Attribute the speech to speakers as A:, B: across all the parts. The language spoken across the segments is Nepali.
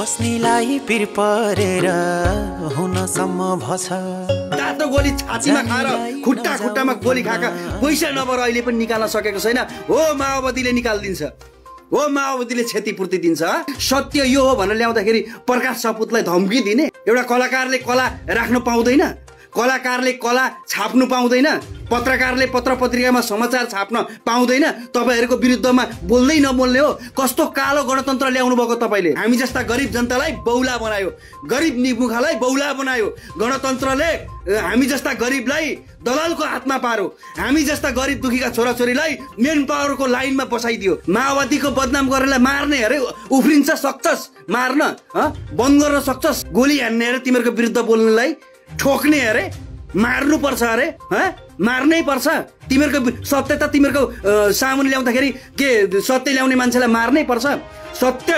A: बस्नेलाई पिर परेर हुनसम्म भछ
B: तातो गोली छातीमा खाएर खुट्टा खुट्टामा गोली खाका पैसा नभएर अहिले पनि निकाल्न सकेको छैन हो माओवादीले निकाल्दिन्छ हो माओवादीले क्षतिपूर्ति दिन्छ सत्य यो हो भनेर ल्याउँदाखेरि प्रकाश सपुतलाई धम्की दिने एउटा कलाकारले कला राख्न पाउँदैन कलाकारले कला छाप्नु पाउँदैन पत्रकारले पत्र पत्रिकामा समाचार छाप्न पाउँदैन तपाईहरुको विरुद्धमा बोल्दै नबोल्ने हो कस्तो कालो गणतन्त्र ल्याउनु भएको तपाईले हामी जस्ता गरिब जनतालाई बौला बनायो गरिब निमुखालाई बौला बनायो गणतन्त्रले हामी जस्ता गरिबलाई दलालको हातमा पार्यो हामी जस्ता गरिब दुखीका छोराछोरीलाई मेन पावरको लाइनमा बसाइदियो माओवादीको बदनाम गर्नेलाई मार्ने अरे उफ्रिन्छ सक्छस् मार्न बन्द गर्न सक्छस् गोली हान्ने अरे तिमीहरुको विरुद्ध बोल्नेलाई ठोक्ने अरे मार्नु पर्छ अरे मार्नै पर्छ तिमीहरुको सत्य त तिमीहरुको सामुन्ने ल्याउँदाखेरि के सत्य ल्याउने मान्छेलाई मार्नै पर्छ सत्य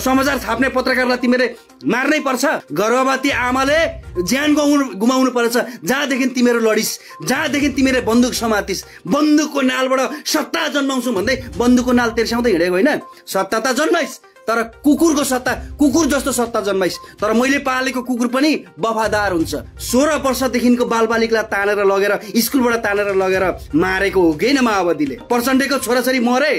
B: समाचार छाप्ने पत्रकारलाई तिमीले मार्नै पर्छ गर्भवती आमाले ज्यान गुमाउनु पर्छ जहाँदेखि तिमीहरु लडिस जहाँदेखि तिमीले बन्दुक समातिस बन्दुकको नालबाट सत्ता जन्माउँछु भन्दै बन्दुकको नाल तेर्स्याउँदै हिँडेको हैन सत्ता त जन्माइस तर कुकुरको सत्ता कुकुर जस्तो सत्ता जन्माइस तर मैले पालेको कुकुर पनि वफादार हुन्छ 16 वर्षदेखिको बालबालिकालाई तानेर लगेर स्कुलबाट तानेर लगेर मारेको हो किन माओवादीले प्रचण्डको छोराछोरी मरे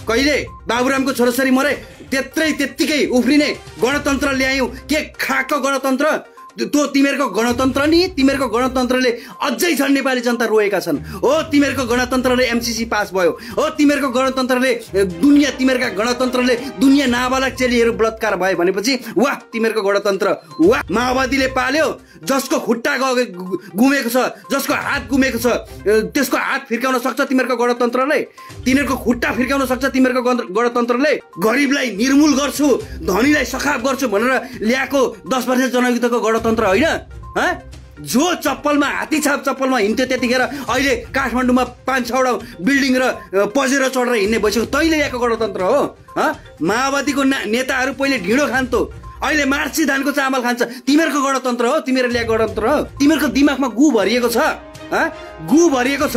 B: कहिले बाबुरामको छोराछोरी मरे त्यत्तिकै उफ्रिने गणतन्त्र ल्यायौ के खाको गणतन्त्र त्यो तिमीहरुको गणतन्त्र नि तिमीहरुको गणतन्त्रले अझै झन् नेपाली जनता रोएका छन् हो तिमीहरुको गणतन्त्रले एमसीसी पास भयो हो तिमीहरुको गणतन्त्रले तिमीहरुका गणतन्त्रले दुनिया नाबालक चेलीहरु बलात्कार भए भनेपछि वाह तिमीहरुको गणतन्त्र वाह माओवादीले पाल्यो जसको खुट्टा गुमेको छ जसको हात गुमेको छ त्यसको हात फिर्काउन सक्छ तिमीहरुको गणतन्त्रले तिनीहरुको खुट्टा फिर्काउन सक्छ तिमीहरुको गणतन्त्रले गरिबलाई निर्मूल गर्छु धनीलाई सखाप गर्छु भनेर ल्याएको 10 वर्ष जनयुद्धको गणतन्त्र हैन जो चप्पलमा हात्ती छाप चप्पलमा हिँड्थ्यो त्यतिखेर अहिले काठमाडौँमा 5-6वटा बिल्डिङ र पजेरो चढेर हिँड्ने भइसक्यो तैले ल्याएको गणतन्त्र हो माओवादीको नेताहरू पहिले ढिँडो खान्थ्यो अहिले मार्सी धानको चामल खान्छ तिमीहरुको गणतन्त्र हो तिमीहरुले ल्याएको गणतन्त्र हो तिमीहरुको दिमागमा गु भरिएको छ गु भरिएको छ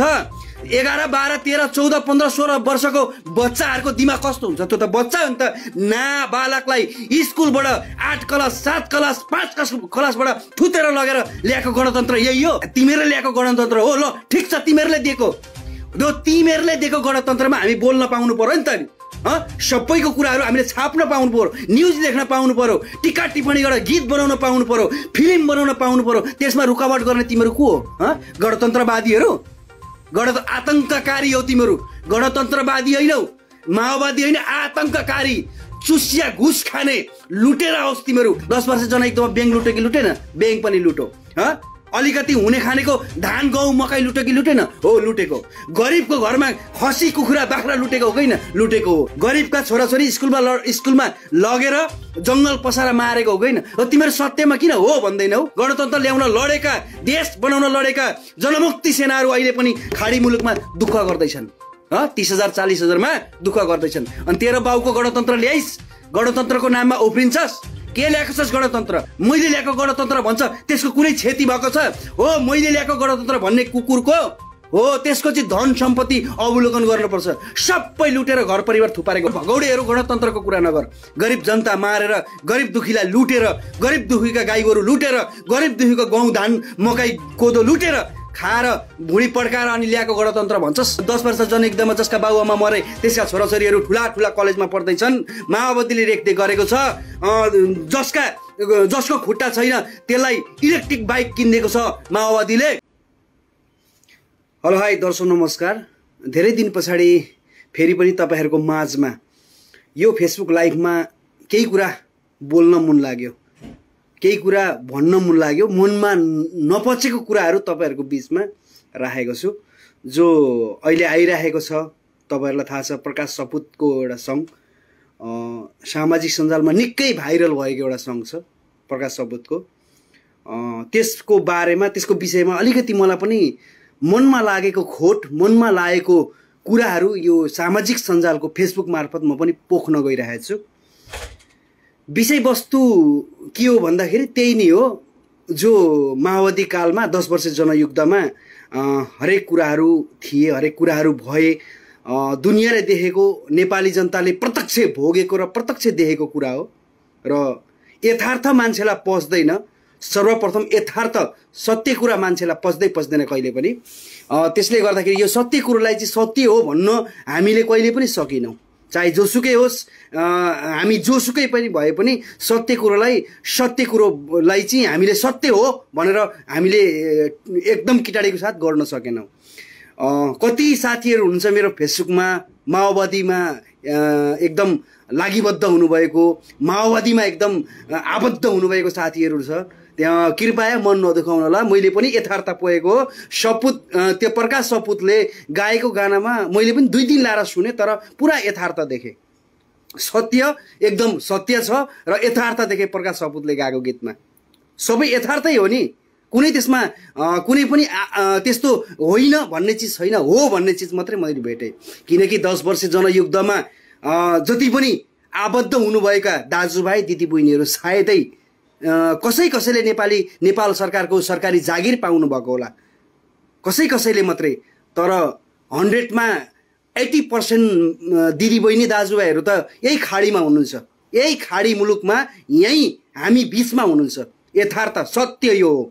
B: 11, 12, 13, 14, 15, 16 वर्षको बच्चाहरुको दिमाग कस्तो हुन्छ त्यो त बच्चा हो नि त नाबालकलाई स्कुलबाट 8 क्लास 7 क्लास 5 क्लासबाट थुतेर लगेर ल्याएको गणतन्त्र यही हो तिमीहरुले ल्याएको गणतन्त्र हो ल ठीक छ तिमीहरुले दिएको गणतन्त्रमा हामी बोल्न पाउनु पर्यो नि त नि सबैको कुराहरु हामीले छाप्न पाउनु पर्यो न्यूज लेख्न पाउनु पर्यो टिका टिप्पणी गरेर गीत बनाउन पाउनु पर्यो फिल्म बनाउन पाउनु पर्यो त्यसमा रुकावट गर्ने तिमीहरु को हो गणतन्त्रवादीहरु आतंककारी हो तिमीहरु गणतन्त्रवादी हैनौ माओवादी हैन आतंककारी चुसिया घुस खाने लुटेर होस् तिमीहरु 10 वर्ष जनयुद्धमा बैंक लुटे कि लुटेन बैंक पनि लुटो अलिकति हुने खानेको धान गहुँ मकै लुटे कि लुटेन हो लुटेको गरिबको घरमा खसी कुखुरा बाख्रा लुटेको हो किन लुटेको हो गरिबका छोराछोरी स्कुलमा लगेर जंगल पसारा मारेको हो किन हो तिमीहरु सत्यमा किन हो भन्दैनौ गणतन्त्र ल्याउन लडेका देश बनाउन लडेका जनमुक्ति सेनाहरु अहिले पनि खाडी मुलुकमा दुःख गर्दैछन् 30,000 40,000 मा दुःख गर्दैछन् अनि तेरो बाउको गणतन्त्र ल्याइस गणतन्त्रको नाममा उफ्रिन्छस् के ल्याएको छस् गणतन्त्र मैले ल्याएको गणतन्त्र भन्छ त्यसको कुनै क्षति भएको छ हो मैले ल्याएको गणतन्त्र भन्ने कुकुरको हो त्यसको चाहिँ धन सम्पत्ति अवलोकन गर्नुपर्छ सबै लुटेर घर परिवार थुपारेको भगौडेहरु गणतन्त्रको कुरा नगर गरिब जनता मारेर गरिब दुखीलाई लुटेर गरिब दुखीका गाईगोरु लुटेर गरिब दुखीको गहुँ धान मकै कोदो लुटेर खाएर भुँडी पड्काएर अनि ल्याएको गणतन्त्र भन्छस् 10 वर्ष जनयुद्धमा जसका बाबुआमा मरे त्यसका छोराछोरीहरु ठुला कलेजमा पढ्दैछन् माओवादीले रेखदेख गरेको छ जसको खुट्टा छैन त्यसलाई इलेक्ट्रिक बाइक किन्नेको छ माओवादीले हेलो हाई दर्शक नमस्कार धेरै दिन पछाडि फेरि पनि तपाईहरुको माझमा यो फेसबुक लाइभमा केही कुरा बोल्न मन लाग्यो केही कुरा भन्न मन लाग्यो मनमा नपचेको कुराहरु तपाईहरुको बीचमा राखेको छु जो अहिले आइराखेको छ तपाईहरुलाई थाहा छ प्रकाश सपुतको एउटा सङ सामाजिक सञ्जालमा निकै भाइरल भएको एउटा सङ छ प्रकाश सपुतको त्यसको बारेमा त्यसको विषयमा अलिकति मलाई पनि मनमा लागेको खोट मनमा लागेको कुराहरु यो सामाजिक सञ्जालको फेसबुक मार्फत म पनि पोख्न गइरहेको छु विषयवस्तु के हो भन्दाखेरि त्यही नै हो जो माओवादी कालमा 10 वर्ष जनयुद्धमा हरेक कुराहरु थिए हरेक कुराहरु भए दुनियाले देखेको नेपाली जनताले प्रत्यक्ष भोगेको र प्रत्यक्ष देखेको कुरा हो र यथार्थ मान्छेलाई पस्दैन। सर्वप्रथम यथार्थ सत्य कुरा मान्छेलाई पस्दैन कहिले पनि। त्यसले गर्दाखेरि यो सत्य कुरोलाई चाहिँ सत्य हो भन्न हामीले कहिले पनि सकेनौँ। चाहे जोसुकै होस्, हामी जोसुकै पनि भए पनि सत्य कुरोलाई चाहिँ हामीले सत्य हो भनेर हामीले एकदम किटाडीको साथ गर्न सकेनौँ। कति साथीहरू हुनुहुन्छ मेरो फेसबुकमा माओवादीमा एकदम लागिबद्ध हुनुभएको, माओवादीमा एकदम आबद्ध हुनुभएको साथीहरू छ। त्यहाँ कृपया मन नदुखाउनु होला, मैले पनि यथार्थ पोएको सपुत त्यो प्रकाश सपुतले गाएको गानामा मैले पनि 2 दिन लाएर सुने, तर पुरा यथार्थ देखेँ। सत्य एकदम सत्य छ र यथार्थ देखेँ प्रकाश सपुतले गाएको गीतमा। सबै यथार्थै हो नि, कुनै त्यसमा कुनै पनि त्यस्तो होइन भन्ने चिज छैन, हो भन्ने चिज मात्रै मैले भेटेँ। किनकि 10 वर्ष जनयुद्धमा जति पनि आबद्ध हुनुभएका दाजुभाइ दिदीबहिनीहरू सायदै कसैले नेपाल सरकारको सरकारी जागिर पाउनु भएको होला, कसैले मात्रै। तर 100मा 80% दिदीबहिनी दाजुभाइहरू त यही खाडीमा हुनुहुन्छ, यही खाडी मुलुकमा यही हामी बिचमा हुनुहुन्छ। यथार्थ सत्य यो हो,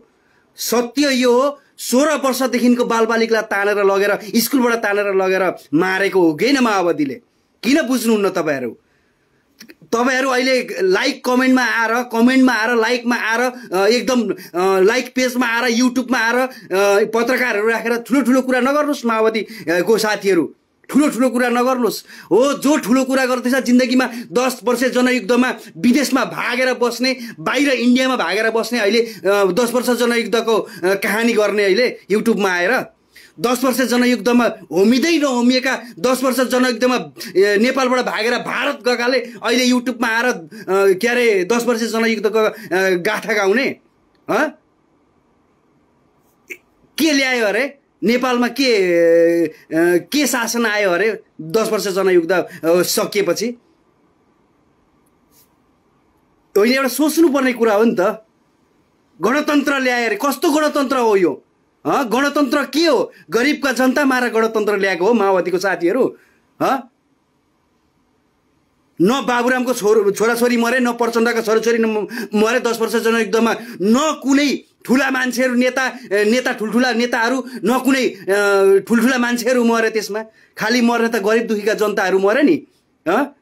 B: सत्य यो हो। 16 वर्षदेखिको बालबालिकालाई तानेर लगेर स्कुलबाट तानेर लगेर मारेको हो किन माओवादीले? किन बुझ्नुहुन्न तपाईँहरू? तपाईहरु अहिले कमेन्टमा आएर लाइकमा आएर एकदम लाइक पेजमा आएर युट्युबमा आएर पत्रकारहरू राखेर ठुलो कुरा नगर्नुस्। माओवादी को साथीहरू ठुलो कुरा नगर्नुस्। हो, जो ठुलो कुरा गर्दैछ जिन्दगीमा 10 वर्ष जनयुद्धमा विदेशमा भागेर बस्ने, बाहिर इन्डियामा भागेर बस्ने, अहिले 10 वर्ष जनयुद्धको कहानी गर्ने अहिले युट्युबमा आएर 10 वर्ष जनयुद्धमा होमिँदै नहोमिएका 10 वर्ष जनयुद्धमा नेपालबाट भागेर भारत गएकाले अहिले युट्युबमा आएर के अरे 10 वर्ष जनयुद्धको गाथा गाउने के ल्यायो अरे? नेपालमा के शासन आयो अरे 10 वर्ष जनयुद्ध सकिएपछि? होइन, एउटा सोच्नुपर्ने कुरा हो नि त। गणतन्त्र ल्यायो अरे, कस्तो गणतन्त्र हो यो? गणतन्त्र के हो? गरिबका जनता मारा गणतन्त्र ल्याएको हो माओवादीको साथीहरू। न बाबुरामको छोराछोरी मरे, न प्रचण्डका छोराछोरी मरे 10 वर्ष जनयुद्धमा, न कुनै ठुला मान्छेहरू नेता ठुल्ठुला नेताहरू, न कुनै ठुल्ठुला मान्छेहरू मरे त्यसमा। खालि मर्ने त गरिब दुखीका जनताहरू मरे नि।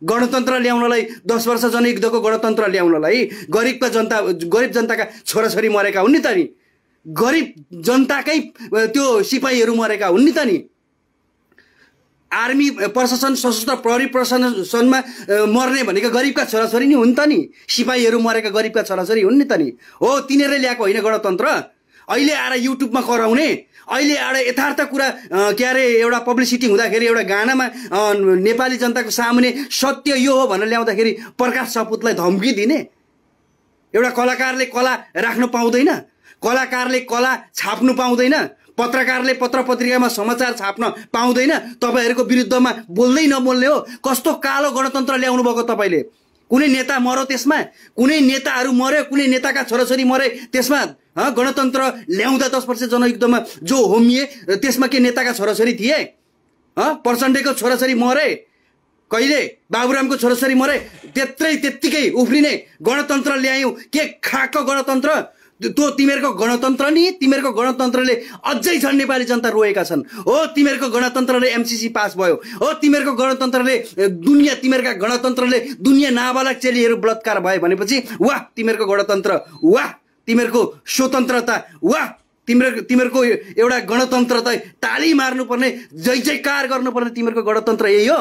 B: गणतन्त्र ल्याउनलाई 10 वर्ष जनयुद्धको गणतन्त्र ल्याउनलाई गरिब जनताका छोराछोरी मरेका हुन् नि त नि। गरिब जनताकै त्यो सिपाहीहरू मरेका हुन् नि त नि। आर्मी प्रशासन सशस्त्र प्रहरी प्रशासनमा मर्ने भनेको गरिबका छोराछोरी नि हुन् त नि। सिपाहीहरू मरेका गरिबका छोराछोरी हुन् नि त नि। हो, तिनीहरूले ल्याएको होइन गणतन्त्र। अहिले आएर युट्युबमा कराउने, अहिले आएर यथार्थ कुरा के अरे एउटा पब्लिसिटी हुँदाखेरि एउटा गानामा नेपाली जनताको सामुने सत्य यो हो भनेर ल्याउँदाखेरि प्रकाश सपुतलाई धम्की दिने। एउटा कलाकारले कला राख्नु पाउँदैन, कलाकारले कला छाप्नु पाउँदैन, पत्रकारले पत्र पत्रिकामा समाचार छाप्न पाउँदैन। तपाईहरुको विरुद्धमा बोल्दै नबोल्ने हो। कस्तो कालो गणतन्त्र ल्याउनु भएको तपाईले? कुनै नेता मर्यो त्यसमा, कुनै नेताहरू मर्यो, कुनै नेताका छोराछोरी मरे त्यसमा गणतन्त्र ल्याउँदा 10 वर्ष जनयुद्धमा जो होमिए त्यसमा के नेताका छोराछोरी थिए? प्रचण्डको छोराछोरी मरे, कहिले बाबुरामको छोराछोरी मरे, त्यत्तिकै उफ्रिने गणतन्त्र ल्यायौं। के खाको गणतन्त्र? त्यो तिमीहरूको गणतन्त्र नि, तिमीहरूको गणतन्त्रले अझै झन् नेपाली जनता रोएका छन्। हो, तिमीहरूको गणतन्त्रले एमसीसी पास भयो। हो, तिमीहरूको गणतन्त्रले तिमीहरूका गणतन्त्रले दुनिया नाबालक चेलीहरू बलात्कार भए भनेपछि वाह तिमीहरूको गणतन्त्र, वाह तिमीहरूको स्वतन्त्रता, वाह तिमीहरूको एउटा गणतन्त्र त ताली मार्नुपर्ने, जय जयकार गर्नुपर्ने तिमीहरूको गणतन्त्र यही हो।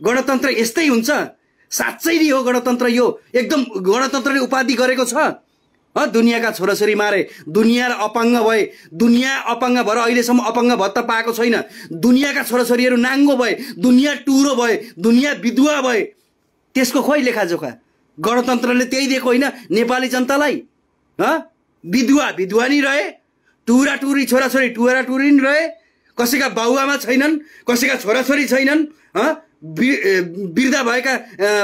B: गणतन्त्र यस्तै हुन्छ। साँच्चै नि हो गणतन्त्र यो। एकदम गणतन्त्रले उपाधि गरेको छ। दुनियाँका छोराछोरी मारे, दुनियाँ अपाङ्ग भए, दुनियाँ अपाङ्ग भएर अहिलेसम्म अपाङ्ग भत्ता पाएको छैन। दुनियाँका छोराछोरीहरू नाङ्गो भए, दुनियाँ टुरो भए, दुनियाँ विधवा भए। त्यसको खोइ लेखाजोखा? गणतन्त्रले त्यही दिएको होइन नेपाली जनतालाई? विधवा नि रहे, टुरा टुरी छोराछोरी टुरा टुरी नि रहे, कसैका बाउआमा छैनन्, कसैका छोराछोरी छैनन्, वृद्ध भएका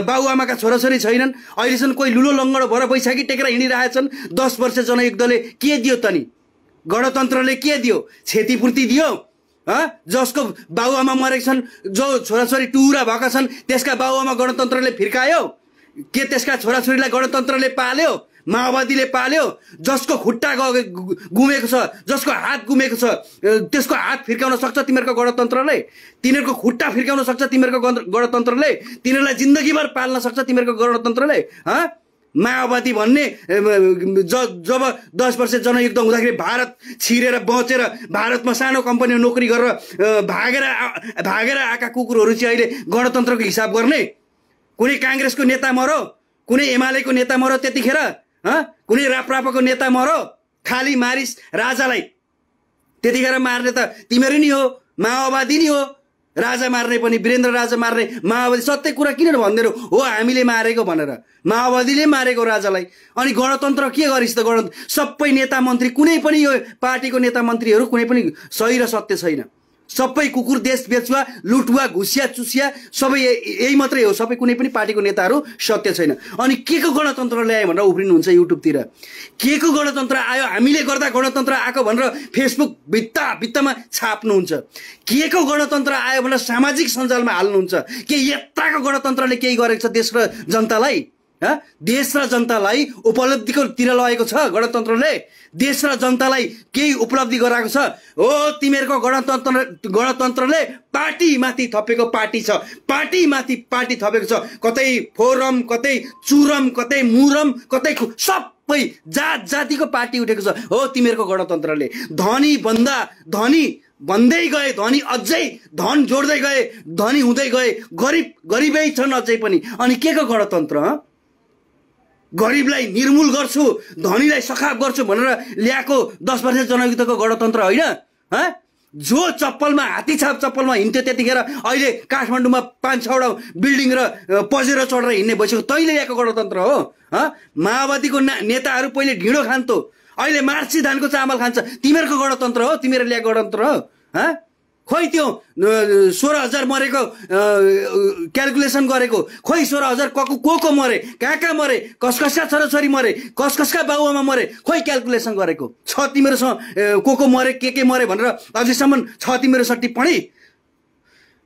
B: बाउआमाका छोराछोरी छैनन्। अहिलेसम्म कोही लुलो लङ्गडो भएर बैशाखी टेकेर हिँडिरहेछन्। 10 वर्ष जनयुद्धले के दियो त नि? गणतन्त्रले के दियो? क्षतिपूर्ति दियो? जसको बाउआमा मरेका छन्, जो छोराछोरी टुरा भएका छन्, त्यसका बाउआमा गणतन्त्रले फिर्कायो? के त्यसका छोराछोरीलाई गणतन्त्रले पाल्यो, माओवादीले पाल्यो? जसको खुट्टा गुमेको छ, जसको हात गुमेको छ, त्यसको हात फिर्काउन सक्छ तिमीहरूको गणतन्त्रले? तिनीहरूको खुट्टा फिर्काउन सक्छ तिमीहरूको गणतन्त्रले? तिनीहरूलाई जिन्दगीभर पाल्न सक्छ तिमीहरूको गणतन्त्रले? माओवादी भन्ने जब 10 वर्ष जनयुद्ध हुँदाखेरि भारत छिरेर बचेर भारतमा सानो कम्पनीमा नोकरी गरेर भागेर आएका कुकुरहरू चाहिँ अहिले गणतन्त्रको हिसाब गर्ने? कुनै काङ्ग्रेसको नेता मरो, कुनै एमालेको नेता मरो, त्यतिखेर कुनै राप्रपाको नेता मरो, खाली मारिस राजालाई त्यतिखेर मार्ने त तिमीहरू नि हो, माओवादी नि हो। राजा मार्ने पनि, वीरेन्द्र राजा मार्ने माओवादी। सत्य कुरा किन भन्दैनौ? हो हामीले मारेको भनेर, माओवादीले मारेको राजालाई। अनि गणतन्त्र के गरिस् त? सबै नेता मन्त्री, कुनै पनि यो पार्टीको नेता मन्त्रीहरू कुनै पनि सही र सत्य छैन। सबै कुकुर, देश बेचुवा, लुटुवा, घुसिया, चुसिया, सबै यही मात्रै हो। सबै कुनै पनि पार्टीको नेताहरू सत्य छैन। अनि के को गणतन्त्र ल्याए भनेर उफ्रिनुहुन्छ युट्युबतिर? के को गणतन्त्र आयो, हामीले गर्दा गणतन्त्र आएको भनेर फेसबुक भित्तामा छाप्नुहुन्छ? के को गणतन्त्र आयो भनेर सामाजिक सञ्जालमा हाल्नुहुन्छ? के यत्ताको गणतन्त्रले केही गरेको छ देश र जनतालाई? देश र जनतालाई उपलब्धिको तिर लगेको छ गणतन्त्रले? देश र जनतालाई केही उपलब्धि गराएको छ? हो, तिमीहरूको गणतन्त्रले पार्टीमाथि थपेको पार्टी छ, पार्टीमाथि पार्टी थपेको छ। कतै फोरम, कतै चुरम, कतै मुरम, कतै सबै जात जातिको पार्टी उठेको छ। हो, तिमीहरूको गणतन्त्रले धनी भन्दा धनी भन्दै गए, धनी अझै धन जोड्दै गए, धनी हुँदै गए, गरिबै छन् अझै पनि। अनि के को गणतन्त्र? गरिबलाई निर्मूल गर्छु, धनीलाई सखाप गर्छु भनेर ल्याएको 10 वर्ष जनयुद्धको गणतन्त्र होइन? जो चप्पलमा, हात्तीछाप चप्पलमा हिँड्थ्यो त्यतिखेर अहिले काठमाडौँमा 5-6वटा बिल्डिङ र पजेरो चढेर हिँड्ने भइसक्यो, तैँले ल्याएको गणतन्त्र हो? माओवादीको नेताहरू पहिले ढिँडो खान्थ्यो, अहिले मार्सी धानको चामल खान्छ। तिमीहरूको गणतन्त्र हो? तिमीहरू ल्याएको गणतन्त्र हो? खोइ त्यो 16,000 मरेको क्यालकुलेसन गरेको, खोइ 16,000 को मरे, कहाँ मरे, कसका छोराछोरी मरे, कसका बाबुआमा मरे, खोइ क्यालकुलेसन गरेको छ तिमीहरूसँग? को मरे, के मरे भनेर अझैसम्म छ तिमीहरूसँग टिप्पणी?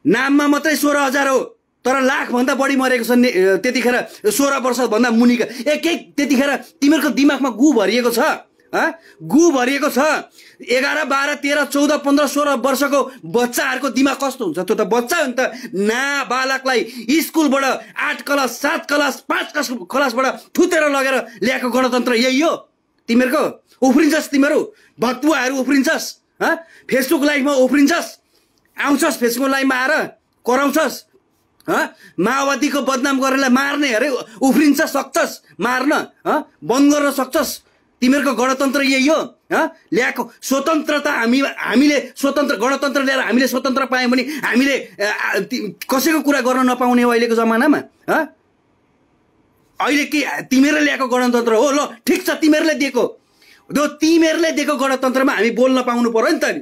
B: नाममा मात्रै 16,000 हो, तर लाखभन्दा बढी मरेको छ त्यतिखेर 16 वर्षभन्दा मुनिका। एक त्यतिखेर तिमीहरूको दिमागमा गु भरिएको छ, गु भरिएको छ। 11, 12, 13, 14, 15, 16 वर्षको बच्चाहरूको दिमाग कस्तो हुन्छ? त्यो त बच्चा हो नि त। नाबालकलाई स्कुलबाट 8 क्लास, 7 क्लास, 5 क्लासबाट थुतेर लगेर ल्याएको गणतन्त्र यही हो तिमीहरूको? उफ्रिन्छस् तिमीहरू, भतुवाहरू उफ्रिन्छस्, फेसबुक लाइभमा उफ्रिन्छस्, आउँछस् फेसबुक लाइभमा आएर कराउँछस्, माओवादीको बदनाम गरेर मार्ने अरे उफ्रिन्छ सक्छस्, मार्न बन्द गर्न सक्छस्। तिमीहरूको गणतन्त्र यही हो? ल्याएको स्वतन्त्रता हामीले स्वतन्त्र गणतन्त्र ल्याएर हामीले स्वतन्त्र पायौँ भने हामीले कसैको कुरा गर्न नपाउने हो अहिलेको जमानामा? अहिले के तिमीहरूले ल्याएको गणतन्त्र हो? ल ठिक छ, तिमीहरूले दिएको गणतन्त्रमा हामी बोल्न पाउनु पर्यो नि त नि।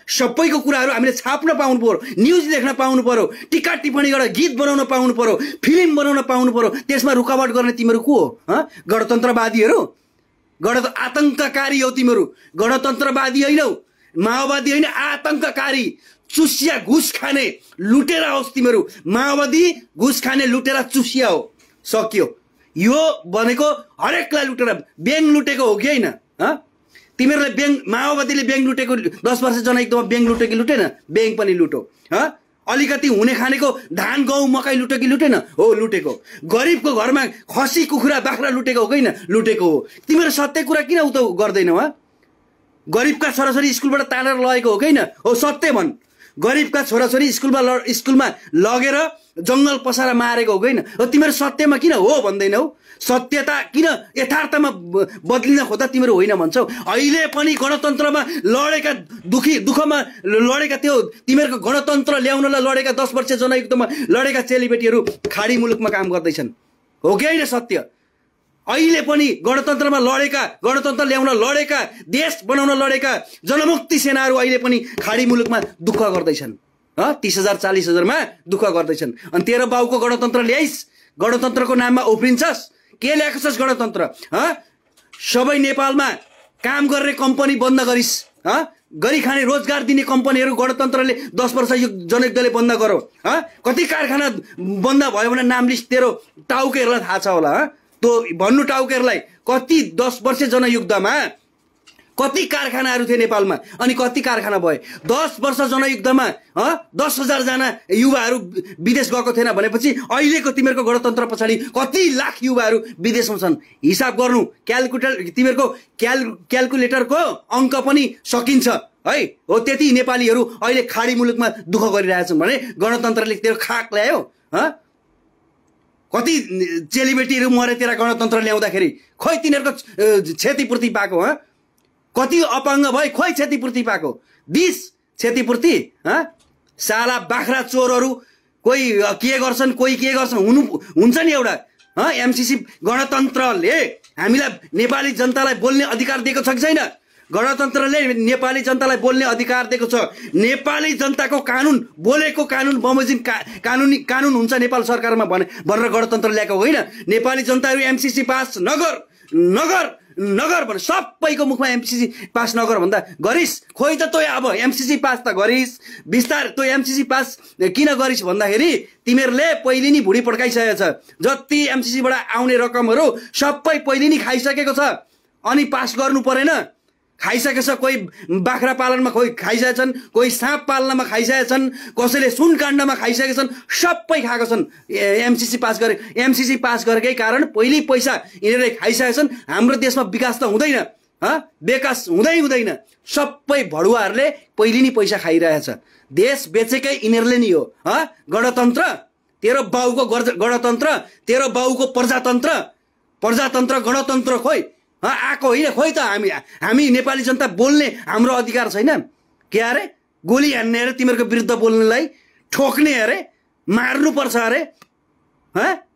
B: सबैको कुराहरू हामीले छाप्न पाउनु पर्यो, न्युज लेख्न पाउनु पर्यो, टिका टिप्पणी गरेर गीत बनाउन पाउनु पर्यो, फिल्म बनाउन पाउनु पर्यो। त्यसमा रुकावट गर्ने तिमीहरू को हो? गणतन्त्रवादीहरू, आतंककारी हो तिमीहरू। गणतन्त्रवादी होइनौ, माओवादी होइन, आतंककारी, चुसिया, घुस खाने, लुटेरा होस् तिमीहरू। माओवादी घुस खाने, लुटेरा, चुसिया हो, सक्यो। यो भनेको हरेकलाई लुटेर ब्याङ्क लुटेको हो कि होइन? तिमीहरूले माओवादीले ब्याङ्क लुटेको 10 वर्ष जनयुद्धमा ब्याङ्क लुट्यो कि लुटेन? ब्याङ्क पनि लुटो। अलिकति हुने खानेको धान, गहुँ, मकै लुट्यो कि लुटेन? हो, लुटेको। गरिबको घरमा खसी, कुखुरा, बाख्रा लुटेको हो कि होइन? लुटेको हो। तिमीहरू सत्य कुरा किन उता गर्दैनौ? गरिबका छोराछोरी स्कुलबाट तानेर लगेको हो कि होइन? हो, सत्य भन्। गरिबका छोराछोरी स्कुलमा लगेर जङ्गल पसाएर मारेको हो कि होइन? हो, तिमीहरू सत्यमा किन हो भन्दैनौ? सत्यता किन यथार्थमा बदलिन खोज्दा तिमीहरू होइन भन्छौ? अहिले पनि गणतन्त्रमा लडेका, दुःखमा लडेका, त्यो तिमीहरूको गणतन्त्र ल्याउनलाई लडेका 10 वर्ष जनयुद्धमा लडेका चेलीबेटीहरू खाडी मुलुकमा काम गर्दैछन्, हो कि होइन? सत्य। अहिले पनि गणतन्त्रमा लडेका, गणतन्त्र ल्याउन लडेका, देश बनाउन लडेका जनमुक्ति सेनाहरू अहिले पनि खाडी मुलुकमा दुःख गर्दैछन्। 30,000 40,000मा दुःख गर्दैछन्। अनि तेरो बाउको गणतन्त्र ल्याइस्, गणतन्त्रको नाममा उफ्रिन्छस्। के ल्याएको छस् गणतन्त्र? सबै नेपालमा काम गर्ने कम्पनी बन्द गरिस्, गरी खाने रोजगार दिने कम्पनीहरू गणतन्त्रले 10 वर्ष यो जनयुद्धले बन्द गरो। कति कारखाना बन्द भयो भने नाम लिस्ट तेरो टाउकेहरूलाई थाहा छ होला। त्यो भन्नु टाउकेहरूलाई कति 10 वर्ष जनयुद्धमा कति कारखानाहरू थिए नेपालमा अनि कति कारखाना भए? 10 वर्ष जनयुद्धमा 10,000 जना युवाहरू विदेश गएको थिएन भनेपछि अहिलेको तिमीहरूको गणतन्त्र पछाडि कति लाख युवाहरू विदेशमा छन्? हिसाब गर्नु, तिमीहरूको क्यालकुलेटरको अङ्क पनि सकिन्छ है। हो त्यति नेपालीहरू अहिले खाडी मुलुकमा दुःख गरिरहेछन् भने गणतन्त्रले तेरो खाक ल्यायो। कति चेलीबेटीहरू मरे तेरा गणतन्त्र ल्याउँदाखेरि, खोइ तिनीहरूको क्षतिपूर्ति पाएको? कति अपाङ्ग भए, खोइ क्षतिपूर्ति पाएको? 20 क्षतिपूर्ति? साला बाख्रा चोरहरू कोही के गर्छन्, कोही के गर्छन्, हुन्छ नि एउटा। एमसीसी गणतन्त्रले हामीलाई नेपाली जनतालाई बोल्ने अधिकार दिएको छ कि छैन? गणतन्त्रले नेपाली जनतालाई बोल्ने अधिकार दिएको छ। नेपाली जनताको कानुन, बोलेको कानुन बमोजिम कानुन हुन्छ नेपाल सरकारमा भनेर गणतन्त्र ल्याएको होइन। नेपाली जनताहरू एमसीसी पास नगर भने सबैको मुखमा एमसीसी पास नगर भन्दा गरिस्। खोइ त तँ अब एमसीसी पास त गरिस् बिस्तार। तँ एमसीसी पास किन गरिस् भन्दाखेरि तिमीहरूले पहिले नि भुडी पड्काइसकेको छ। जति एमसीसीबाट आउने रकमहरू सबै पहिले नि खाइसकेको छ अनि पास गर्नु परेन? खाइसकेको छ। कोही बाख्रा पालनमा खाइसकेछन्, कोही साँप पालनमा खाइसकेछन्, कसैले सुन काण्डमा खाइसकेका छन्, सबै खाएको छन्। एमसीसी पास गरे, एमसीसी पास गरेकै कारण पहिले पैसा यिनीहरूले खाइसकेका छन्। हाम्रो देशमा विकास त हुँदैन, विकास हुँदैन। सबै भडुवाहरूले पहिले नि पैसा खाइरहेछ। देश बेचेकै यिनीहरूले नि हो। गणतन्त्र तेरो बाउको गणतन्त्र, तेरो बाउको प्रजातन्त्र गणतन्त्र खोइ आएको होइन। खोइ त हामी नेपाली जनता बोल्ने हाम्रो अधिकार छैन? के अरे गोली हान्ने अरे तिमीहरूको विरुद्ध बोल्नेलाई? ठोक्ने अरे? मार्नुपर्छ अरे?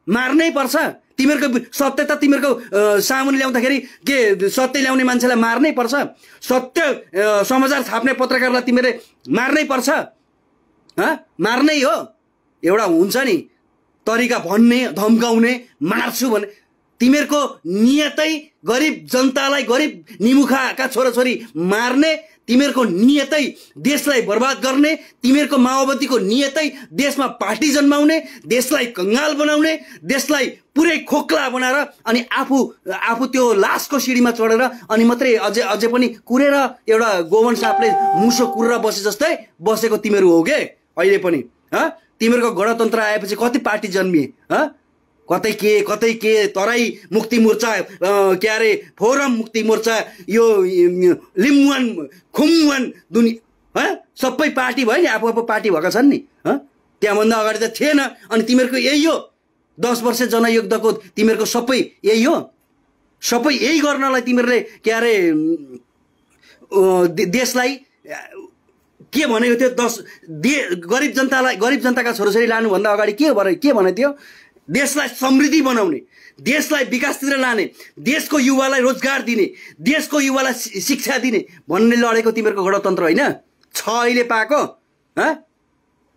B: मार्नै पर्छ? तिमीहरूको सत्य त तिमीहरूको सामुन्ने ल्याउँदाखेरि के सत्य ल्याउने मान्छेलाई मार्नै पर्छ? सत्य समाचार छाप्ने पत्रकारलाई तिमीले मार्नै पर्छ? मार्नै हो। एउटा हुन्छ नि तरिका भन्ने, धम्काउने, मार्छु भने। तिमीहरूको नियतै गरिब जनतालाई, गरिब निमुखाका छोराछोरी मार्ने, तिमीहरूको नियतै देशलाई बर्बाद गर्ने, तिमीहरूको माओवादीको नियतै देशमा पार्टी जन्माउने, देशलाई कंगाल बनाउने, देशलाई पुरै खोक्ला बनाएर अनि आफू त्यो लासको सिडीमा चढेर अनि मात्रै अझै पनि कुरेर एउटा गोवन सापले मुसो कुरेर बसे जस्तै बसेको तिमीहरू हो के अहिले पनि? तिमीहरूको गणतन्त्र आएपछि कति पार्टी जन्मिए? कतै के तराई मुक्ति मोर्चा, के अरे फोरम मुक्ति मोर्चा, यो लिम्बुवान खुम्बुवान दुनिया सबै पार्टी भयो नि। आफू पार्टी भएका छन् नि। त्यहाँभन्दा अगाडि त थिएन। अनि तिमीहरूको यही हो 10 वर्ष जनयुद्धको तिमीहरूको सबै यही हो। सबै यही गर्नलाई तिमीहरूले के अरे देशलाई के भनेको थियो? गरिब जनताका छोराछोरी लानुभन्दा अगाडि के भनेको थियो? देशलाई समृद्धि बनाउने, देशलाई विकासतिर लाने, देशको युवालाई रोजगार दिने, देशको युवालाई शिक्षा दिने भन्ने लडेको तिमीहरूको गणतन्त्र होइन? छ अहिले पाएको?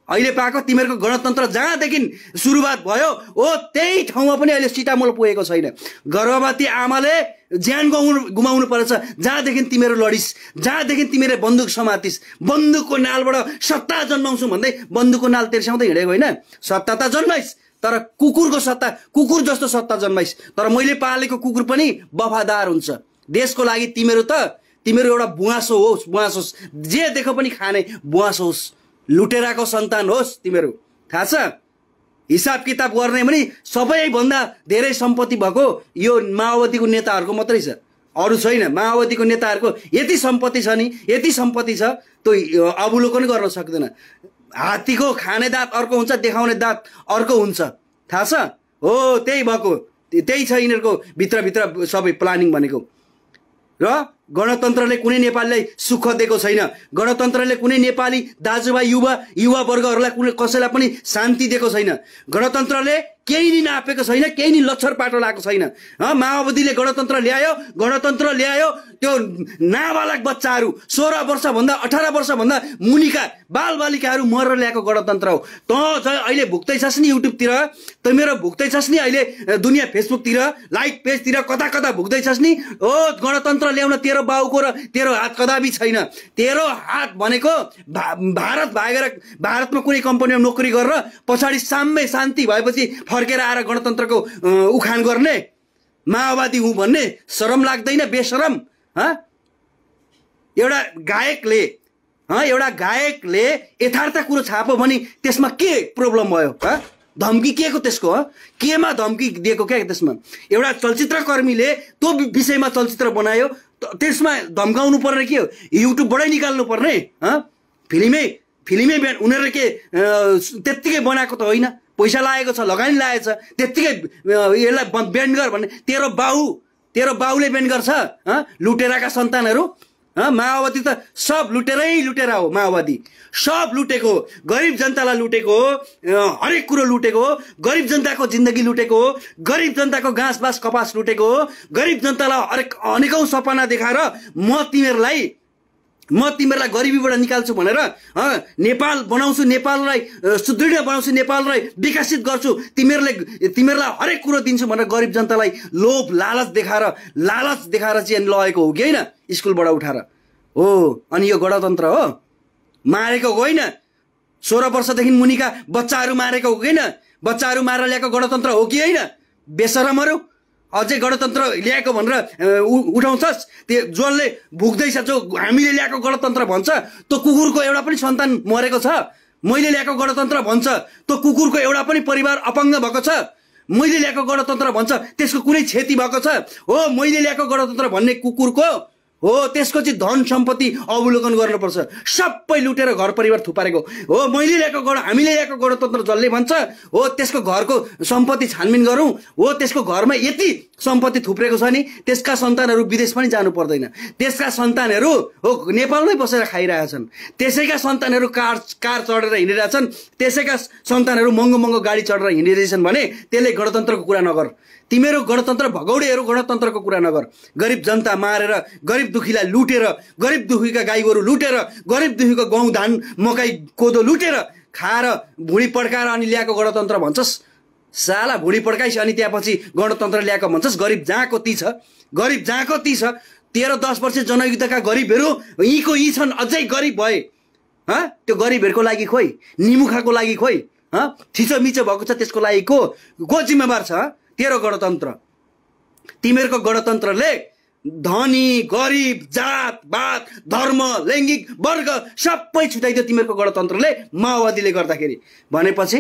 B: अहिले पाएको तिमीहरूको गणतन्त्र जहाँदेखि सुरुवात भयो हो त्यही ठाउँमा पनि अहिले सिटामोल पुगेको छैन। गर्भवती आमाले ज्यान गुमाउनु परेछ जहाँदेखि तिमीहरू लडिस्, जहाँदेखि तिमीले बन्दुक समातिस्। बन्दुकको नालबाट सत्ता जन्माउँछु भन्दै बन्दुकको नाल तेर्स्याउँदै हिँडेको होइन। सत्ता त जन्माइस् तर कुकुरको सत्ता, कुकुर जस्तो सत्ता जन्माइस्। तर मैले पालेको कुकुर पनि वफादार हुन्छ देशको लागि। तिमीहरू एउटा बुवासो होस्, जे देखो पनि खाने बुवासो होस्, लुटेराको सन्तान होस् तिमीहरू। थाहा छ? हिसाब किताब गर्ने पनि सबैभन्दा धेरै सम्पत्ति भएको यो माओवादीको नेताहरूको मात्रै छ, अरू छैन। माओवादीको नेताहरूको यति सम्पत्ति छ नि, यति सम्पत्ति छ त्यो अवलोकन गर्न सक्दैन। हात्तीको खाने दाँत अर्को हुन्छ, देखाउने दाँत अर्को हुन्छ। थाहा छ? हो त्यही भएको, त्यही छ यिनीहरूको भित्रभित्र सबै प्लानिङ भनेको। र गणतन्त्रले कुनै नेपालीलाई सुख दिएको छैन। गणतन्त्रले कुनै नेपाली दाजुभाइ युवा वर्गहरूलाई कसैलाई पनि शान्ति दिएको छैन। गणतन्त्रले केही नि नापेको छैन, केही नि लक्षर पाटो लगाएको छैन। माओवादीले गणतन्त्र ल्यायो त्यो नाबालक बच्चाहरू 16 वर्षभन्दा 18 वर्षभन्दा मुनिका बालबालिकाहरू मरेर ल्याएको गणतन्त्र हो। तँ चाहिँ अहिले भुक्दैछस् नि युट्युबतिर, तिमीहरू भुक्दैछस् नि अहिले दुनियाँ फेसबुकतिर, लाइक पेजतिर, कता भुक्दैछस् नि। हो गणतन्त्र ल्याउन तेरो बाउको र तेरो हात कदापि छैन। तेरो हात भनेको भारत भागेर भारतमा कुनै कम्पनीमा नोकरी गरेर पछाडि साम्य शान्ति भएपछि फर्केर आएर गणतन्त्रको उखान गर्ने माओवादी हुँ भन्ने शरम लाग्दैन? बेशरम। एउटा गायकले यथार्थ कुरो छाप्यो भने त्यसमा के प्रब्लम भयो? धम्की के को त्यसको? केमा धम्की दिएको क्या त्यसमा? एउटा चलचित्रकर्मीले त्यो विषयमा चलचित्र बनायो, त्यसमा धम्काउनु पर्ने के हो? युट्युबबाटै निकाल्नु पर्ने? फिल्मै उनीहरूले के त्यत्तिकै बनाएको त होइन, पैसा लागेको छ, लगानी लागेको छ, त्यत्तिकै यसलाई ब्यान गर भन्ने तेरो बाउले ब्यान गर्छ? लुटेराका सन्तानहरू। माओवादी त सब लुटेरा हो। माओवादी सब लुटेको, गरिब जनतालाई लुटेको, हरेक कुरो लुटेको, गरिब जनताको जिन्दगी लुटेको, गरिब जनताको घाँस बाँस कपास लुटेको, गरिब जनतालाई अनेकौं सपना देखाएर म तिमीहरूलाई गरिबीबाट निकाल्छु भनेर नेपाल बनाउँछु, नेपाललाई सुदृढ बनाउँछु, नेपाललाई विकसित गर्छु, तिमीहरूलाई हरेक कुरो दिन्छु भनेर गरिब जनतालाई लोभ लालच देखाएर चाहिँ लगेको हो कि होइन? स्कुलबाट उठाएर हो। अनि यो गणतन्त्र हो? मारेको होइन? 16 वर्षदेखि मुनिका बच्चाहरू मारेको हो कि होइन? बच्चाहरू मारेर ल्याएको गणतन्त्र हो कि होइन? बेशरमहरू अझै गणतन्त्र ल्याएको भनेर उठाउँछस्? त्यो जसले भुक्दैछ, जो हामीले ल्याएको गणतन्त्र भन्छ, त्यो कुकुरको एउटा पनि सन्तान मरेको छ? मैले ल्याएको गणतन्त्र भन्छ, त्यो कुकुरको एउटा पनि परिवार अपाङ्ग भएको छ? मैले ल्याएको गणतन्त्र भन्छ, त्यसको कुनै क्षति भएको छ? हो, मैले ल्याएको गणतन्त्र भन्ने कुकुरको हो, त्यसको चाहिँ धन सम्पत्ति अवलोकन गर्नुपर्छ। सबै लुटेर घर परिवार थुपारेको हो। हामीले ल्याएको गणतन्त्र जसले भन्छ हो, त्यसको घरको सम्पत्ति छानबिन गरौँ। हो, त्यसको घरमा यति सम्पत्ति थुप्रेको छ नि, त्यसका सन्तानहरू विदेश पनि जानु पर्दैन। त्यसका सन्तानहरू हो नेपालमै बसेर खाइरहेछन्। त्यसैका सन्तानहरू कार चढेर हिँडिरहेछन्। त्यसैका सन्तानहरू महँगो गाडी चढेर हिँडिरहेछन् भने त्यसले गणतन्त्रको कुरा नगर। तिमीहरू गणतन्त्र भगौडेहरू गणतन्त्रको कुरा नगर। गरिब जनता मारेर, गरिब दुखीलाई लुटेर, गरिब दुखीका गाईगोरु लुटेर, गरिब दुखीको गहुँ धान मकै कोदो लुटेर खाएर भुँडी पड्काएर अनि ल्याएको गणतन्त्र भन्छस्? साला भुँडी पड्काइस अनि त्यसपछि गणतन्त्र ल्याएको भन्छस्? गरिब जहाँको ती छ। 13-10 वर्ष जनयुद्धका गरिबहरू यीको यी छन्, अझै गरिब भए। त्यो गरिबहरूको लागि खोइ, निमुखाको लागि खोइ, थिचोमिचो भएको छ, त्यसको लागि को जिम्मेवार छ? तेरो गणतन्त्र। तिमीहरूको गणतन्त्रले धनी गरिब जात पात धर्म लैङ्गिक वर्ग सबै छुटाइदियो तिमीहरूको गणतन्त्रले, माओवादीले गर्दाखेरि। भनेपछि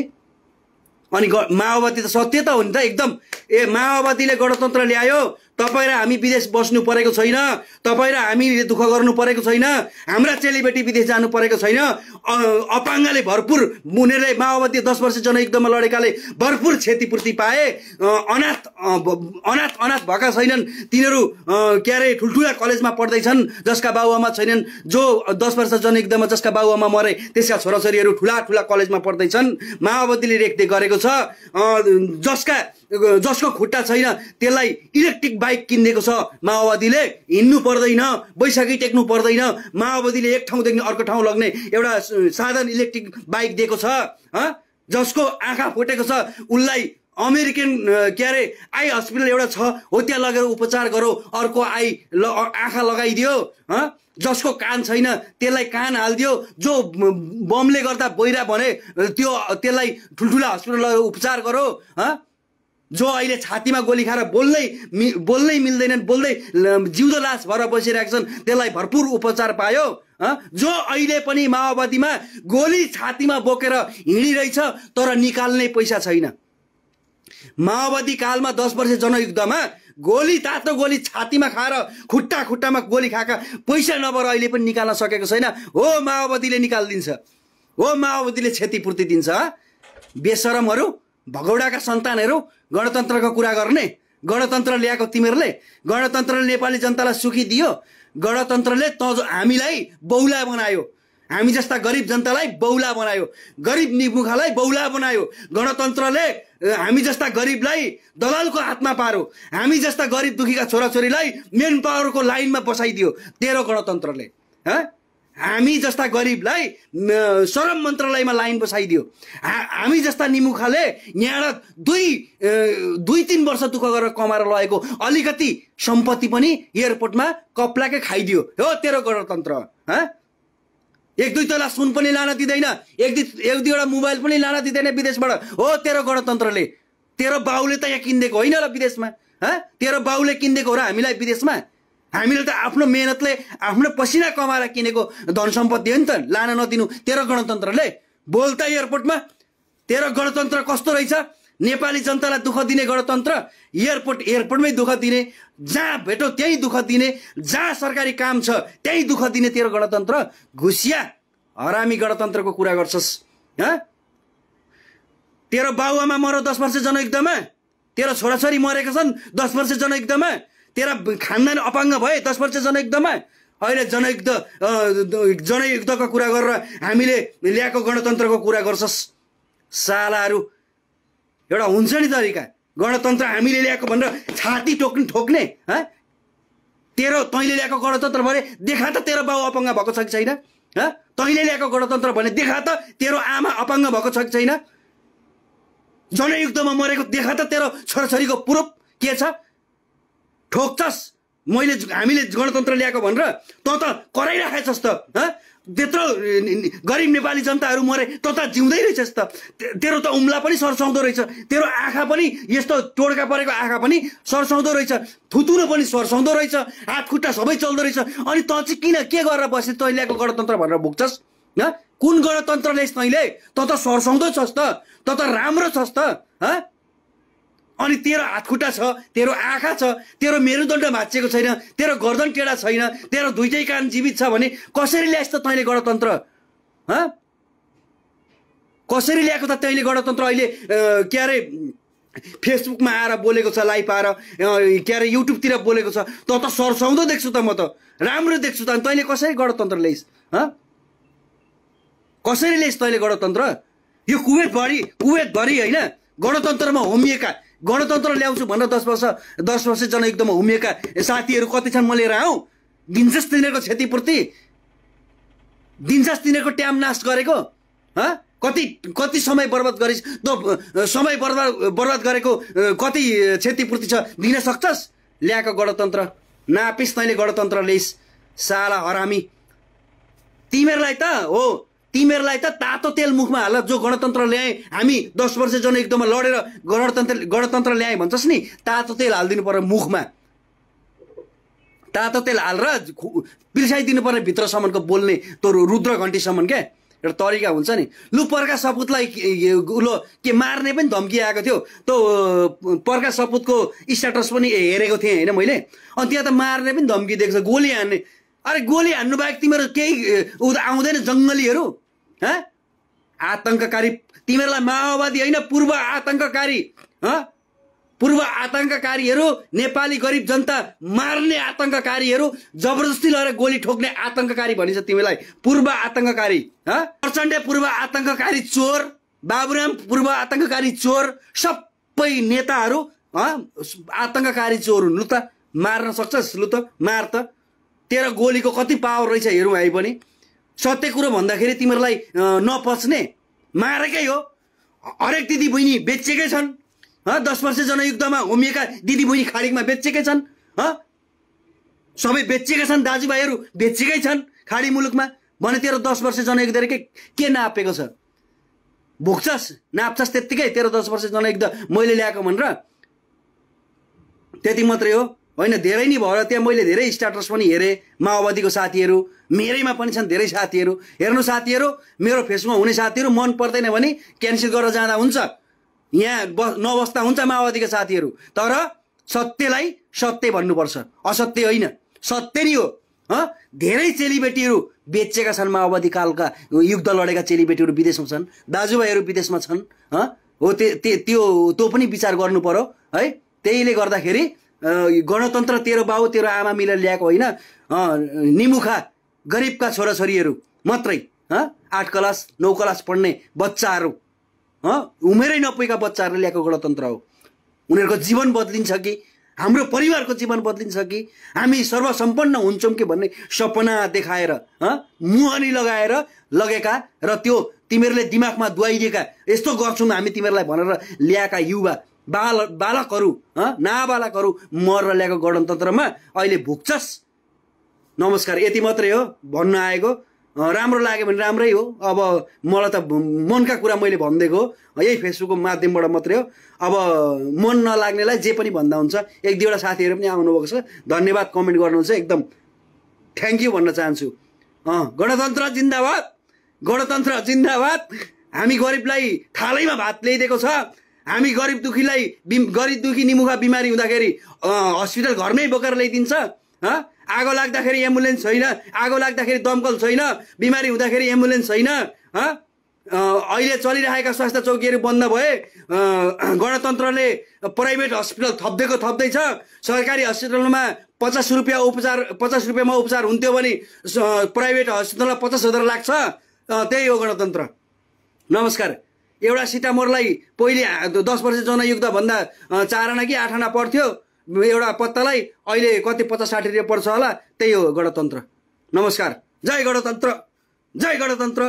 B: अनि माओवादी त सत्य त हो नि त एकदम। माओवादीले गणतन्त्र ल्यायो, तपाईँ र हामी विदेश बस्नु परेको छैन, तपाईँ र हामीले दुःख गर्नु परेको छैन, हाम्रा चेलीबेटी विदेश जानु परेको छैन। अपाङ्गले भरपुर उनीहरूले माओवादी 10 वर्ष जनयुद्धमा लडेकाले भरपुर क्षतिपूर्ति पाए। अनाथ भएका छैनन् तिनीहरू, के अरे ठुल्ठुला कलेजमा पढ्दैछन् जसका बाबुआमा छैनन्। जो 10 वर्ष जनयुद्धमा जसका बाबुआमा मरे त्यसका छोराछोरीहरू ठुला कलेजमा पढ्दैछन्। माओवादीले रेखदेख गरेको छ। जसको खुट्टा छैन त्यसलाई इलेक्ट्रिक बाइक किनिदिएको छ माओवादीले। हिँड्नु पर्दैन, बैशाखी टेक्नु पर्दैन। माओवादीले एक ठाउँदेखि अर्को ठाउँ लग्ने एउटा साधन इलेक्ट्रिक बाइक दिएको छ। जसको आँखा फुटेको छ उसलाई अमेरिकन के अरे आई हस्पिटल एउटा छ, हो त्यहाँ लगेर उपचार गरो, अर्को आँखा लगाइदियो। जसको कान छैन त्यसलाई कान हालिदियो। जो बमले गर्दा बहिरा भने त्यसलाई ठुल्ठुला हस्पिटल लगेर उपचार गरो। जो अहिले छातीमा गोली खाएर बोल्नै मिल्दैनन्, बोल्दै जिउँदो लास भएर बसिरहेका छन्, त्यसलाई भरपुर उपचार पायो। जो अहिले पनि माओवादीमा गोली छातीमा बोकेर हिँडिरहेछ तर निकाल्ने पैसा छैन। माओवादी कालमा 10 वर्ष जनयुद्धमा तातो गोली छातीमा खाएर खुट्टामा गोली खाएका पैसा नभएर अहिले पनि निकाल्न सकेको छैन। हो, माओवादीले निकालिदिन्छ। हो, माओवादीले क्षतिपूर्ति दिन्छ। बेशरमहरू, भगौडाका सन्तानहरू, गणतन्त्रको कुरा गर्ने। गणतन्त्र ल्याएको तिमीहरूले। गणतन्त्रले नेपाली जनतालाई सुखी दियो। गणतन्त्रले हामीलाई बौला बनायो। हामी जस्ता गरिब जनतालाई बौला बनायो, गरिब निमुखालाई बौला बनायो। गणतन्त्रले हामी जस्ता गरिबलाई दलालको हातमा पार्यो। हामी जस्ता गरिब दुखीका छोराछोरीलाई मेन पावरको लाइनमा बसाइदियो तेरो गणतन्त्रले। हामी जस्ता गरिबलाई श्रम मन्त्रालयमा लाइन बसाइदियो। हामी जस्ता निमुखाले यहाँ 2-3 वर्ष दुःख गरेर कमाएर लगेको अलिकति सम्पत्ति पनि एयरपोर्टमा कप्लाकै खाइदियो। हो तेरो गणतन्त्र। 1-2 तोला सुन पनि लान दिँदैन, 1-2वटा मोबाइल पनि लान दिँदैन विदेशबाट। हो तेरो गणतन्त्रले। तेरो बाउले त यहाँ किनिदिएको होइन ल विदेशमा। तेरो बाउले किनिदिएको हो र हामीलाई विदेशमा। हामीले त आफ्नो मेहनतले आफ्नो पसिना कमाएर किनेको धन सम्पत्ति हो नि त, लान नदिनु तेरो गणतन्त्रले। बोल त एयरपोर्टमा तेरो गणतन्त्र कस्तो रहेछ? नेपाली जनतालाई दुःख दिने गणतन्त्र, एयरपोर्टमै दुःख दिने, जहाँ भेटो त्यही दुःख दिने, जहाँ सरकारी काम छ त्यही दुःख दिने तेरो गणतन्त्र। घुसिया हरामी गणतन्त्रको कुरा गर्छस्। तेरो बाउआमा मरो 10 वर्ष जनयुद्धमा, तेरो छोराछोरी मरेका छन् 10 वर्ष जनयुद्धमा, तेरा खानदान अपाङ्ग भए 10 वर्ष जनयुद्धमा। अहिले जनयुद्धको कुरा गरेर हामीले ल्याएको गणतन्त्रको कुरा गर्छस्। सालाहरू एउटा हुन्छ नि तरिका, गणतन्त्र हामीले ल्याएको भनेर छाती ठोक्ने। तैँले ल्याएको गणतन्त्र भने देखा त तेरो बाउ अपाङ्ग भएको छ कि छैन? तैँले ल्याएको गणतन्त्र भने देखा त तेरो आमा अपाङ्ग भएको छ कि छैन? जनयुद्धमा मरेको देखा त तेरो छोराछोरीको प्रुफ के छ? ठोक्छस् हामीले गणतन्त्र ल्याएको भनेर त कराइराखेछस् त। त्यत्रो गरिब नेपाली जनताहरू मरे त जिउँदै रहेछस् त। तेरो त उम्ला पनि सरसाउँदो रहेछ, तेरो आँखा पनि यस्तो टोड्का परेको आँखा पनि सरसाउँदो रहेछ, थुतुनो पनि सरसाउँदो रहेछ, हात खुट्टा सबै चल्दो रहेछ। अनि त चाहिँ किन के गरेर बसे तैँले ल्याएको गणतन्त्र भनेर भुक्छस्? कुन गणतन्त्र ल्याइस् तैँले? त सरसाउँदो छस् त राम्रो छस् त। अनि तेरो हात खुट्टा छ, तेरो आँखा छ, तेरो मेरुदण्ड भाँचिएको छैन, तेरो गर्दन टेढा छैन, तेरो दुईटै कान जीवित छ भने कसरी ल्याइस् त तैँले गणतन्त्र? कसरी ल्याएको त तैँले गणतन्त्र? अहिले के अरे फेसबुकमा आएर बोलेको छ, लाइभ आएर के अरे युट्युबतिर बोलेको छ, त सरसाउँदो देख्छु त, म त राम्रो देख्छु त। अनि तैँले कसरी गणतन्त्र ल्याइस्? कसरी ल्याइस् तैँले गणतन्त्र? यो कुवेतभरि होइन गणतन्त्रमा होमिएका, गणतन्त्र ल्याउँछु भनेर 10 वर्ष जनयुद्धमा होमिएका साथीहरू कति छन्? म लिएर आऊ। दिन्छस् तिनीहरूको क्षतिपूर्ति? दिन्छस् तिनीहरूको ट्याम नाश गरेको? कति समय बर्बाद गरिस् त? समय बर्बाद गरेको कति क्षतिपूर्ति छ दिन सक्छस्? ल्याएको गणतन्त्र नापिस् तैँले गणतन्त्र ल्याइस्। साला हरामी तिमीहरूलाई त तातो तेल मुखमा हाल। जो गणतन्त्र ल्याए हामी 10 वर्ष जनयुद्धमा लडेर गणतन्त्र ल्याए भन्छस् नि, तातो तेल हालिदिनु पर्यो मुखमा। तातो तेल हालेर पिर्साइदिनु पर्ने भित्रसम्मको बोल्ने त्यो रुद्र घन्टीसम्म क्या एउटा तरिका हुन्छ नि। लु पर्का सपुतलाई के मार्ने पनि धम्की आएको थियो। त्यो पर्का सपुतको स्ट्याटस पनि हेरेको थिएँ होइन मैले। अनि त्यहाँ त मार्ने पनि धम्की दिएको छ, गोली हान्ने। अरे गोली हान्नु बाहेक तिमीहरू केही आउँदैन जङ्गलीहरू? आतंककारी तिमीहरूलाई माओवादी होइन, पूर्व आतंककारीहरू, नेपाली गरिब जनता मार्ने आतंककारीहरू, जबरजस्ती लगेर गोली ठोक्ने आतंककारी भनिन्छ तिमीलाई। पूर्व आतंककारी, प्रचण्ड पूर्व आतंककारी चोर, बाबुराम पूर्व आतंककारी चोर, सबै नेताहरू आतंककारी चोर हुन्। लु त मार्न सक्छस्? लु त मार त। तेरो गोलीको कति पावर रहेछ हेरौँ है पनि। सत्य कुरो भन्दाखेरि तिमीहरूलाई नपच्ने मारेकै हो। हरेक दिदी बहिनी बेचेकै छन्। 10 वर्ष जनयुद्धमा होमिएका दिदी बहिनी खाडीमा बेचेकै छन्। सबै बेचेका छन्, दाजुभाइहरू बेचेकै छन् खाडी मुलुकमा। भने तेरो 10 वर्ष जनयुद्ध के नापेको छ? भुक्छस् नाप्छस् त्यत्तिकै। तेरो 10 वर्ष जनयुद्ध मैले ल्याएको भनेर त्यति मात्रै हो होइन, धेरै नै भयो। त्यहाँ मैले धेरै स्ट्याटस पनि हेरेँ, माओवादीको साथीहरू मेरैमा पनि छन् धेरै साथीहरू। हेर्नु साथीहरू, मेरो फेसबुकमा हुने साथीहरू मन पर्दैन भने क्यान्सल गरेर जाँदा हुन्छ, यहाँ नबस्दा हुन्छ माओवादीका साथीहरू। तर सत्यलाई सत्य भन्नुपर्छ, असत्य होइन, सत्य नै हो। धेरै चेलीबेटीहरू बेचेका छन्, माओवादी कालका युद्ध लडेका चेलीबेटीहरू विदेशमा छन्, दाजुभाइहरू विदेशमा छन्। हो त्यो पनि विचार गर्नु पर्यो है। त्यहीले गर्दाखेरि गणतन्त्र तेरो बाउ तेरो आमा मिलेर ल्याएको होइन, निमुखा गरिबका छोराछोरीहरू मात्रै, 8 क्लास 9 क्लास पढ्ने बच्चाहरू, उमेरै नपुगेका बच्चाहरूले ल्याएको गणतन्त्र हो। उनीहरूको जीवन बदलिन्छ कि हाम्रो परिवारको जीवन बदलिन्छ कि हामी सर्वसम्पन्न हुन्छौँ कि भन्ने सपना देखाएर मुहानी लगाएर लगेका र त्यो तिमीहरूले दिमागमा दुवाइदिएका यस्तो गर्छौँ हामी तिमीहरूलाई भनेर ल्याएका युवा बालकहरू नाबालकहरू मरेर ल्याएको गणतन्त्रमा अहिले भुक्छस्। नमस्कार, यति मात्रै हो भन्न आएको। राम्रो लाग्यो भने राम्रै हो। अब मलाई त मनका कुरा मैले भनिदिएको हो, यही फेसबुकको माध्यमबाट मात्रै हो। अब मन नलाग्नेलाई जे पनि भन्दा हुन्छ। एक दुईवटा साथीहरू पनि आउनुभएको छ, धन्यवाद कमेन्ट गर्नुहुन्छ, एकदम थ्याङ्क यू भन्न चाहन्छु। गणतन्त्र जिन्दाबाद, गणतन्त्र जिन्दाबाद। हामी गरिबलाई थालैमा भात ल्याइदिएको छ। हामी गरिब दुखी निमुखा बिमारी हुँदाखेरि हस्पिटल घरमै बोकेर ल्याइदिन्छ। आगो लाग्दाखेरि एम्बुलेन्स छैन, आगो लाग्दाखेरि दमकल छैन, बिमारी हुँदाखेरि एम्बुलेन्स छैन। अहिले चलिरहेका स्वास्थ्य चौकीहरू बन्द भए, गणतन्त्रले प्राइभेट हस्पिटल थप्दैछ। सरकारी हस्पिटलमा 50 रुपियाँमा उपचार हुन्थ्यो भने प्राइभेट हस्पिटलमा 50,000 लाग्छ। त्यही हो गणतन्त्र। नमस्कार। एउटा सिटामोरलाई पहिले 10 वर्ष जनयुद्ध भन्दा 4 आना कि 8 आना पर्थ्यो एउटा पत्तालाई, अहिले कति 50-60 रुपियाँ पर्छ होला। त्यही हो गणतन्त्र। नमस्कार। जय गणतन्त्र, जय गणतन्त्र।